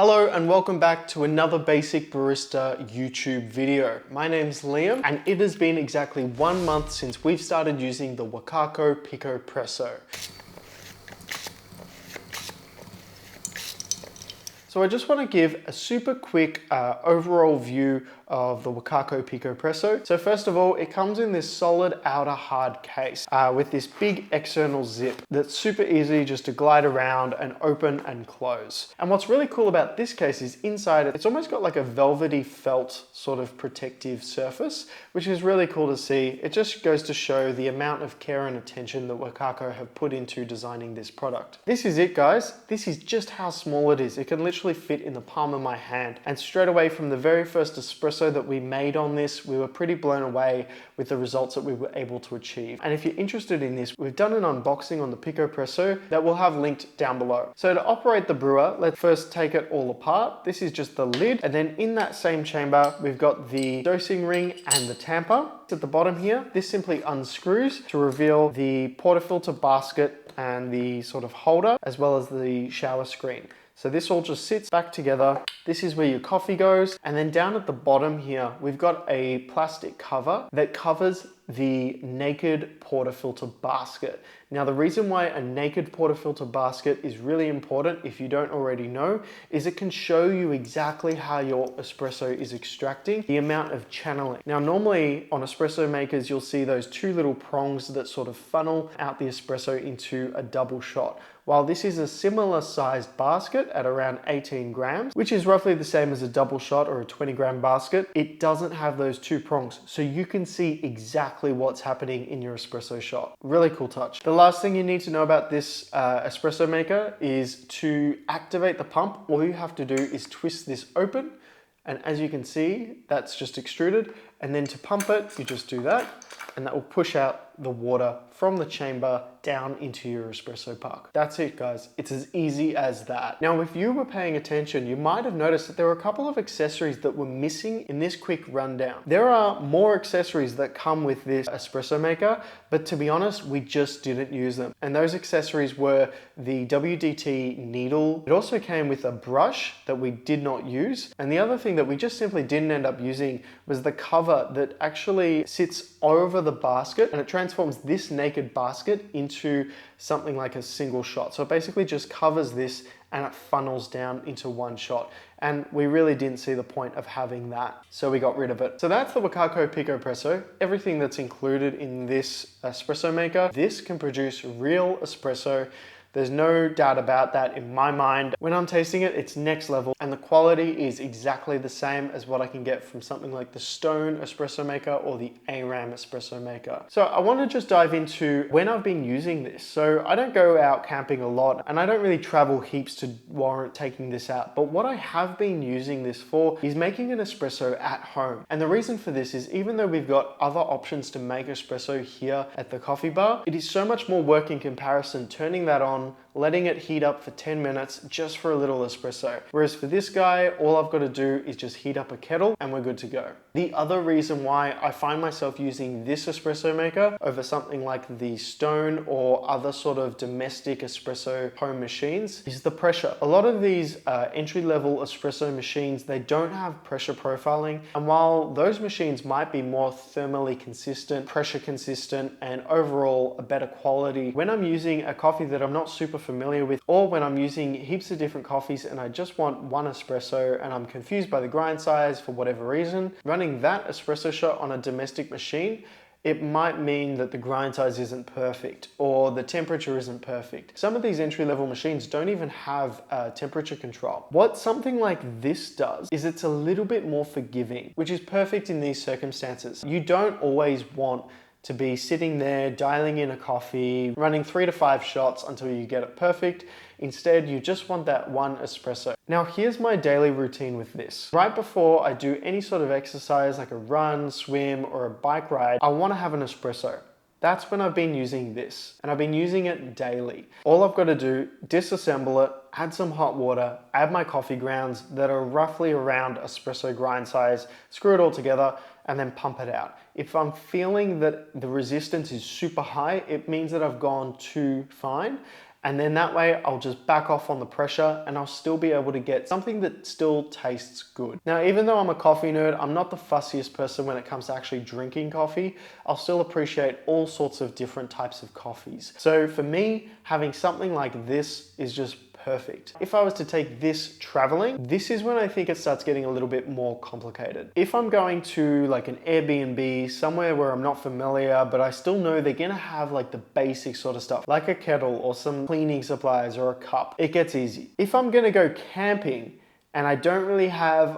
Hello and welcome back to another Basic Barista YouTube video. My name's Liam and it has been exactly 1 month since we've started using the Wakako PicoPresso. So I just want to give a super quick overall view of the Wakako PicoPresso. So first of all, it comes in this solid outer hard case with this big external zip that's super easy just to glide around and open and close. And what's really cool about this case is inside it's almost got like a velvety felt sort of protective surface, which is really cool to see. It just goes to show the amount of care and attention that Wakako have put into designing this product. This is it, guys. This is just how small it is. It can literally fit in the palm of my hand. And straight away from the very first espresso that we made on this, we were pretty blown away with the results that we were able to achieve. And if you're interested in this, we've done an unboxing on the PicoPresso that we'll have linked down below. So to operate the brewer, let's first take it all apart. This is just the lid. And then in that same chamber, we've got the dosing ring and the tamper. At the bottom here, this simply unscrews to reveal the portafilter basket and the sort of holder, as well as the shower screen. So this all just sits back together. This is where your coffee goes. And then down at the bottom here, we've got a plastic cover that covers the naked portafilter basket. Now, the reason why a naked portafilter basket is really important, if you don't already know, is it can show you exactly how your espresso is extracting, the amount of channeling. Now, normally on espresso makers, you'll see those two little prongs that sort of funnel out the espresso into a double shot. While this is a similar sized basket at around 18 grams, which is roughly the same as a double shot or a 20-gram basket, it doesn't have those two prongs. So you can see exactly what's happening in your espresso shot. Really cool touch. The last thing you need to know about this espresso maker is to activate the pump. All you have to do is twist this open. And as you can see, that's just extruded. And then to pump it, you just do that. And that will push out the water from the chamber down into your espresso puck. That's it, guys. It's as easy as that. Now, if you were paying attention, you might have noticed that there were a couple of accessories that were missing in this quick rundown. There are more accessories that come with this espresso maker, but to be honest, we just didn't use them. And those accessories were the WD-T needle. It also came with a brush that we did not use. And the other thing that we just simply didn't end up using was the cover that actually sits over the basket, and it transforms this naked basket into something like a single shot. So it basically just covers this and it funnels down into one shot. And we really didn't see the point of having that, so we got rid of it. So that's the Wakako PicoPresso. Everything that's included in this espresso maker. This can produce real espresso. There's no doubt about that in my mind. When I'm tasting it, it's next level, and the quality is exactly the same as what I can get from something like the Stone espresso maker or the ARAM espresso maker. So I want to just dive into when I've been using this. So I don't go out camping a lot, and I don't really travel heaps to warrant taking this out. But what I have been using this for is making an espresso at home. And the reason for this is, even though we've got other options to make espresso here at the coffee bar, it is so much more work in comparison turning that on, letting it heat up for 10 minutes just for a little espresso. Whereas for this guy, all I've got to do is just heat up a kettle and we're good to go. The other reason why I find myself using this espresso maker over something like the Stone or other sort of domestic espresso home machines is the pressure. A lot of these entry-level espresso machines, they don't have pressure profiling. And while those machines might be more thermally consistent, pressure consistent, and overall a better quality, when I'm using a coffee that I'm not super familiar with, or when I'm using heaps of different coffees and I just want one espresso and I'm confused by the grind size for whatever reason, running that espresso shot on a domestic machine, it might mean that the grind size isn't perfect or the temperature isn't perfect. Some of these entry-level machines don't even have temperature control. What something like this does is it's a little bit more forgiving, which is perfect in these circumstances. You don't always want to be sitting there dialing in a coffee, running 3 to 5 shots until you get it perfect. Instead, you just want that one espresso. Now, here's my daily routine with this. Right before I do any sort of exercise like a run, swim, or a bike ride, I want to have an espresso. That's when I've been using this, and I've been using it daily. All I've got to do, disassemble it, add some hot water, add my coffee grounds that are roughly around espresso grind size, screw it all together, and then pump it out. If I'm feeling that the resistance is super high, it means that I've gone too fine. And then that way I'll just back off on the pressure and I'll still be able to get something that still tastes good. Now, even though I'm a coffee nerd, I'm not the fussiest person when it comes to actually drinking coffee. I'll still appreciate all sorts of different types of coffees. So for me, having something like this is just perfect. If I was to take this traveling, this is when I think it starts getting a little bit more complicated. If I'm going to like an Airbnb, somewhere where I'm not familiar, but I still know they're gonna have like the basic sort of stuff, like a kettle or some cleaning supplies or a cup, it gets easy. If I'm gonna go camping and I don't really have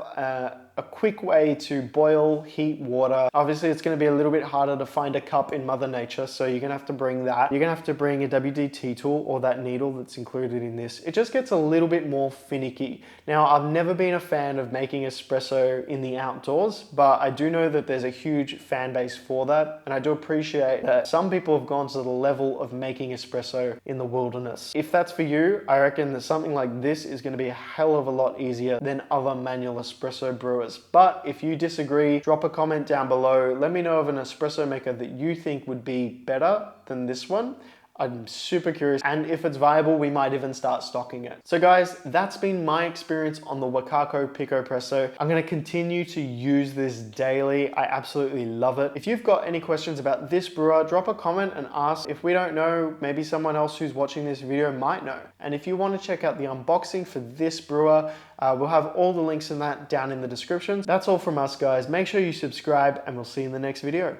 a quick way to boil, heat water. Obviously, it's going to be a little bit harder to find a cup in Mother Nature, so you're going to have to bring that. You're going to have to bring a WD-T tool or that needle that's included in this. It just gets a little bit more finicky. Now, I've never been a fan of making espresso in the outdoors, but I do know that there's a huge fan base for that, and I do appreciate that some people have gone to the level of making espresso in the wilderness. If that's for you, I reckon that something like this is going to be a hell of a lot easier than other manual espresso brewers. But if you disagree, drop a comment down below. Let me know of an espresso maker that you think would be better than this one. I'm super curious, and if it's viable, we might even start stocking it. So guys, that's been my experience on the Wacaco PicoPresso. I'm gonna continue to use this daily. I absolutely love it. If you've got any questions about this brewer, drop a comment and ask. If we don't know, maybe someone else who's watching this video might know. And if you want to check out the unboxing for this brewer, we'll have all the links in that down in the description. That's all from us, guys. Make sure you subscribe, and we'll see you in the next video.